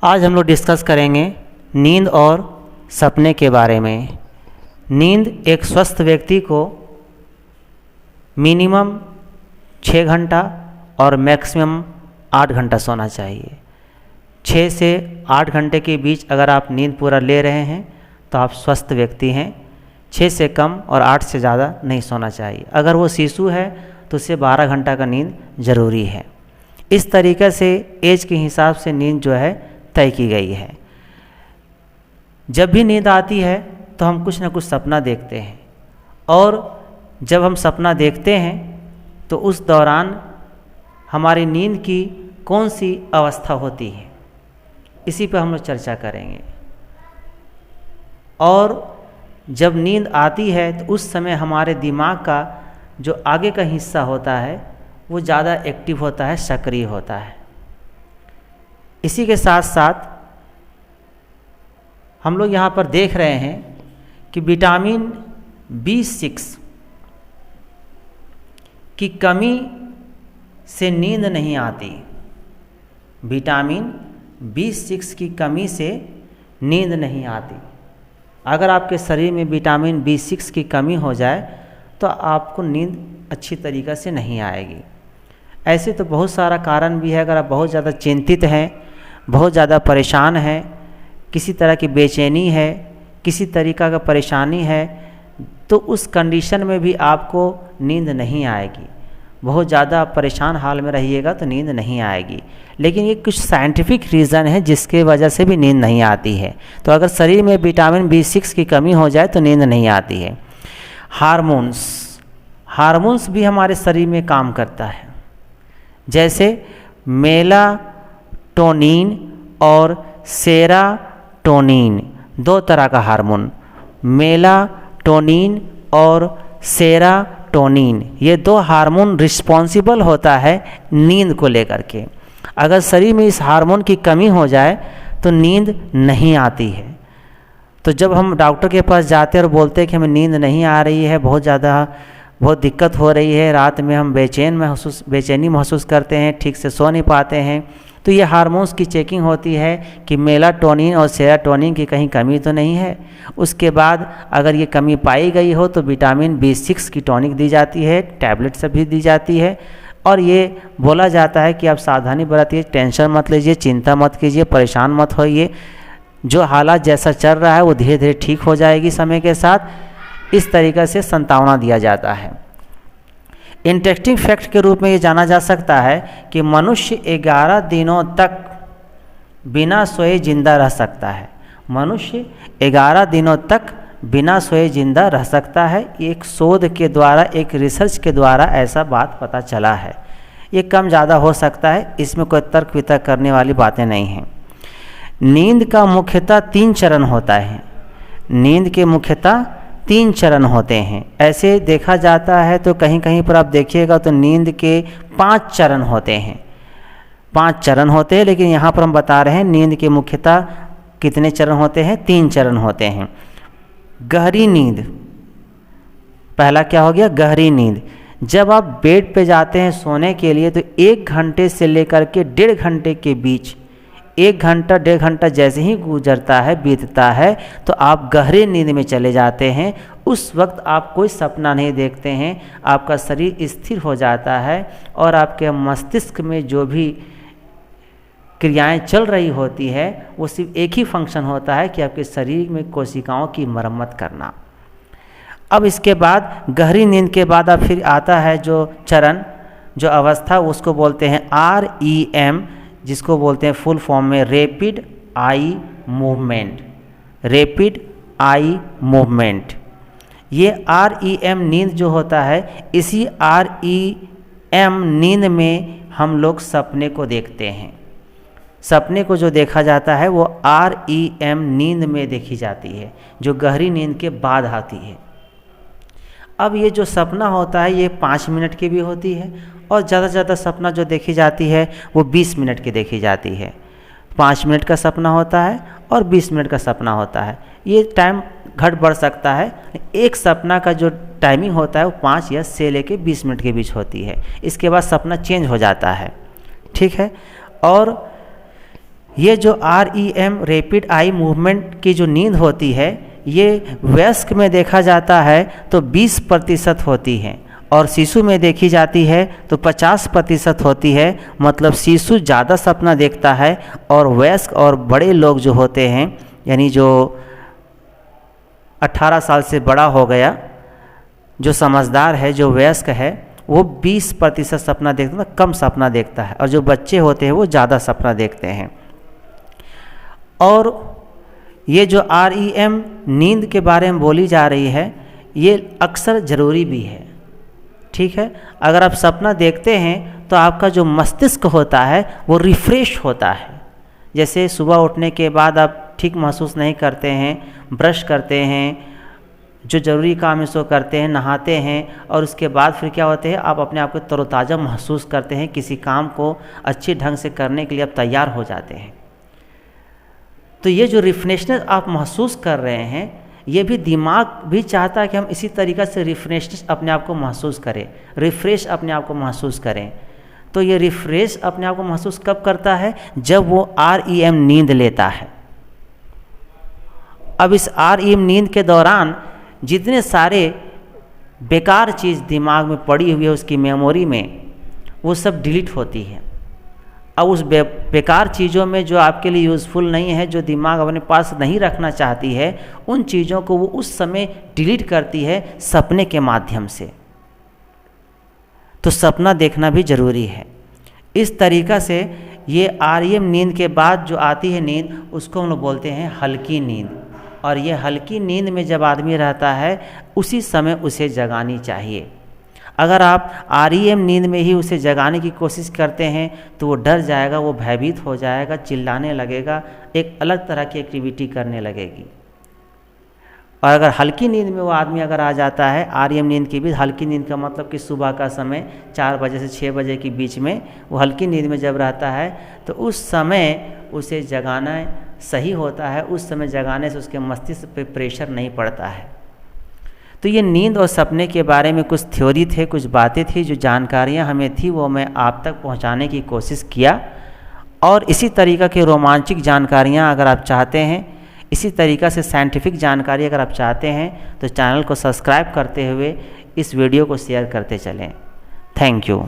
आज हम लोग डिस्कस करेंगे नींद और सपने के बारे में। नींद एक स्वस्थ व्यक्ति को मिनिमम 6 घंटा और मैक्सिमम 8 घंटा सोना चाहिए। 6 से 8 घंटे के बीच अगर आप नींद पूरा ले रहे हैं तो आप स्वस्थ व्यक्ति हैं। 6 से कम और 8 से ज़्यादा नहीं सोना चाहिए। अगर वो शिशु है तो उसे 12 घंटा का नींद ज़रूरी है। इस तरीक़े से एज के हिसाब से नींद जो है तय की गई है। जब भी नींद आती है तो हम कुछ ना कुछ सपना देखते हैं, और जब हम सपना देखते हैं तो उस दौरान हमारी नींद की कौन सी अवस्था होती है, इसी पर हम लोग चर्चा करेंगे। और जब नींद आती है तो उस समय हमारे दिमाग का जो आगे का हिस्सा होता है वो ज़्यादा एक्टिव होता है, सक्रिय होता है। इसी के साथ साथ हम लोग यहाँ पर देख रहे हैं कि विटामिन B6 की कमी से नींद नहीं आती। विटामिन B6 की कमी से नींद नहीं आती। अगर आपके शरीर में विटामिन B6 की कमी हो जाए तो आपको नींद अच्छी तरीक़े से नहीं आएगी। ऐसे तो बहुत सारा कारण भी है। अगर आप बहुत ज़्यादा चिंतित हैं, बहुत ज़्यादा परेशान हैं, किसी तरह की बेचैनी है, किसी तरीक़ा का परेशानी है, तो उस कंडीशन में भी आपको नींद नहीं आएगी। बहुत ज़्यादा परेशान हाल में रहिएगा तो नींद नहीं आएगी। लेकिन ये कुछ साइंटिफिक रीज़न है जिसके वजह से भी नींद नहीं आती है। तो अगर शरीर में विटामिन B6 की कमी हो जाए तो नींद नहीं आती है। हार्मोन्स भी हमारे शरीर में काम करता है, जैसे मेलाटोनिन और सेराटोनिन। 2 तरह का हार्मोन, मेलाटोनिन और सेराटोनिन, ये 2 हार्मोन रिस्पॉन्सिबल होता है नींद को लेकर के। अगर शरीर में इस हार्मोन की कमी हो जाए तो नींद नहीं आती है। तो जब हम डॉक्टर के पास जाते हैं और बोलते हैं कि हमें नींद नहीं आ रही है, बहुत दिक्कत हो रही है, रात में हम बेचैनी महसूस करते हैं, ठीक से सो नहीं पाते हैं, तो ये हार्मोन्स की चेकिंग होती है कि मेलाटोनिन और सेरोटोनिन की कहीं कमी तो नहीं है। उसके बाद अगर ये कमी पाई गई हो तो विटामिन B6 की टॉनिक दी जाती है, टैबलेट से भी दी जाती है, और ये बोला जाता है कि आप सावधानी बरतिए, टेंशन मत लीजिए, चिंता मत कीजिए, परेशान मत होइए। जो हालात जैसा चल रहा है वो धीरे धीरे ठीक हो जाएगी समय के साथ। इस तरीक़े से सांत्वना दिया जाता है। इंटरेस्टिंग फैक्ट के रूप में ये जाना जा सकता है कि मनुष्य 11 दिनों तक बिना सोए जिंदा रह सकता है। मनुष्य 11 दिनों तक बिना सोए जिंदा रह सकता है। एक शोध के द्वारा, एक रिसर्च के द्वारा ऐसा बात पता चला है। ये कम ज़्यादा हो सकता है, इसमें कोई तर्क वितर्क करने वाली बातें नहीं हैं। नींद का मुख्यतः 3 चरण होता है। नींद के मुख्यतः 3 चरण होते हैं। ऐसे देखा जाता है तो कहीं कहीं पर आप देखिएगा तो नींद के 5 चरण होते हैं। 5 चरण होते हैं, लेकिन यहाँ पर हम बता रहे हैं नींद के मुख्यतः कितने चरण होते हैं? 3 चरण होते हैं। गहरी नींद, पहला क्या हो गया? गहरी नींद। जब आप बेड पे जाते हैं सोने के लिए तो 1 घंटे से लेकर के 1.5 घंटे के बीच, 1 घंटा 1.5 घंटा जैसे ही गुजरता है, बीतता है, तो आप गहरे नींद में चले जाते हैं। उस वक्त आप कोई सपना नहीं देखते हैं, आपका शरीर स्थिर हो जाता है और आपके मस्तिष्क में जो भी क्रियाएं चल रही होती है वो सिर्फ एक ही फंक्शन होता है कि आपके शरीर में कोशिकाओं की मरम्मत करना। अब इसके बाद गहरी नींद के बाद अब फिर आता है जो चरण, जो अवस्था, उसको बोलते हैं REM, जिसको बोलते हैं फुल फॉर्म में rapid eye movement. Rapid eye movement, ये REM नींद जो होता है, इसी REM नींद में हम लोग सपने को देखते हैं। सपने को जो देखा जाता है वो REM नींद में देखी जाती है, जो गहरी नींद के बाद आती है। अब ये जो सपना होता है ये 5 मिनट की भी होती है, और ज़्यादा से ज़्यादा सपना जो देखी जाती है वो 20 मिनट की देखी जाती है। 5 मिनट का सपना होता है और 20 मिनट का सपना होता है। ये टाइम घट बढ़ सकता है। एक सपना का जो टाइमिंग होता है वो 5 या से लेके 20 मिनट के बीच होती है। इसके बाद सपना चेंज हो जाता है, ठीक है। और ये जो REM रैपिड आई मूवमेंट की जो नींद होती है ये वयस्क में देखा जाता है तो 20% होती है और शिशु में देखी जाती है तो 50% होती है। मतलब शिशु ज़्यादा सपना देखता है और वयस्क और बड़े लोग जो होते हैं यानी जो 18 साल से बड़ा हो गया, जो समझदार है, जो वयस्क है, वो 20% सपना देखता है, कम सपना देखता है, और जो बच्चे होते हैं वो ज़्यादा सपना देखते हैं। और ये जो REM नींद के बारे में बोली जा रही है ये अक्सर ज़रूरी भी है। ठीक है, अगर आप सपना देखते हैं तो आपका जो मस्तिष्क होता है वो रिफ़्रेश होता है। जैसे सुबह उठने के बाद आप ठीक महसूस नहीं करते हैं, ब्रश करते हैं, जो ज़रूरी काम है सो करते हैं, नहाते हैं, और उसके बाद फिर क्या होते हैं, आप अपने आप को तरोताज़ा महसूस करते हैं, किसी काम को अच्छे ढंग से करने के लिए आप तैयार हो जाते हैं। तो ये जो रिफ्रेशनेस आप महसूस कर रहे हैं ये भी दिमाग भी चाहता है कि हम इसी तरीक़ा से रिफ्रेशनेस अपने आप को महसूस करें, रिफ़्रेश अपने आप को महसूस करें। तो ये रिफ़्रेश अपने आप को महसूस कब करता है, जब वो REM नींद लेता है। अब इस REM नींद के दौरान जितने सारे बेकार चीज़ दिमाग में पड़ी हुई है उसकी मेमोरी में, वो सब डिलीट होती है। अब उस बेकार चीज़ों में जो आपके लिए यूज़फुल नहीं है, जो दिमाग अपने पास नहीं रखना चाहती है, उन चीज़ों को वो उस समय डिलीट करती है सपने के माध्यम से। तो सपना देखना भी ज़रूरी है। इस तरीक़ा से ये REM नींद के बाद जो आती है नींद उसको हम लोग बोलते हैं हल्की नींद। और ये हल्की नींद में जब आदमी रहता है उसी समय उसे जगानी चाहिए। अगर आप REM नींद में ही उसे जगाने की कोशिश करते हैं तो वो डर जाएगा, वो भयभीत हो जाएगा, चिल्लाने लगेगा, एक अलग तरह की एक्टिविटी करने लगेगी। और अगर हल्की नींद में वो आदमी अगर आ जाता है, REM नींद की भी हल्की नींद का मतलब कि सुबह का समय 4 बजे से 6 बजे के बीच में वो हल्की नींद में जब रहता है तो उस समय उसे जगाना सही होता है। उस समय जगाने से उसके मस्तिष्क पे प्रेशर नहीं पड़ता है। तो ये नींद और सपने के बारे में कुछ थ्योरी थे, कुछ बातें थी, जो जानकारियाँ हमें थी वो मैं आप तक पहुँचाने की कोशिश किया। और इसी तरीक़ा के रोमांचक जानकारियाँ अगर आप चाहते हैं, इसी तरीक़ा से साइंटिफिक जानकारी अगर आप चाहते हैं तो चैनल को सब्सक्राइब करते हुए इस वीडियो को शेयर करते चलें। Thank you.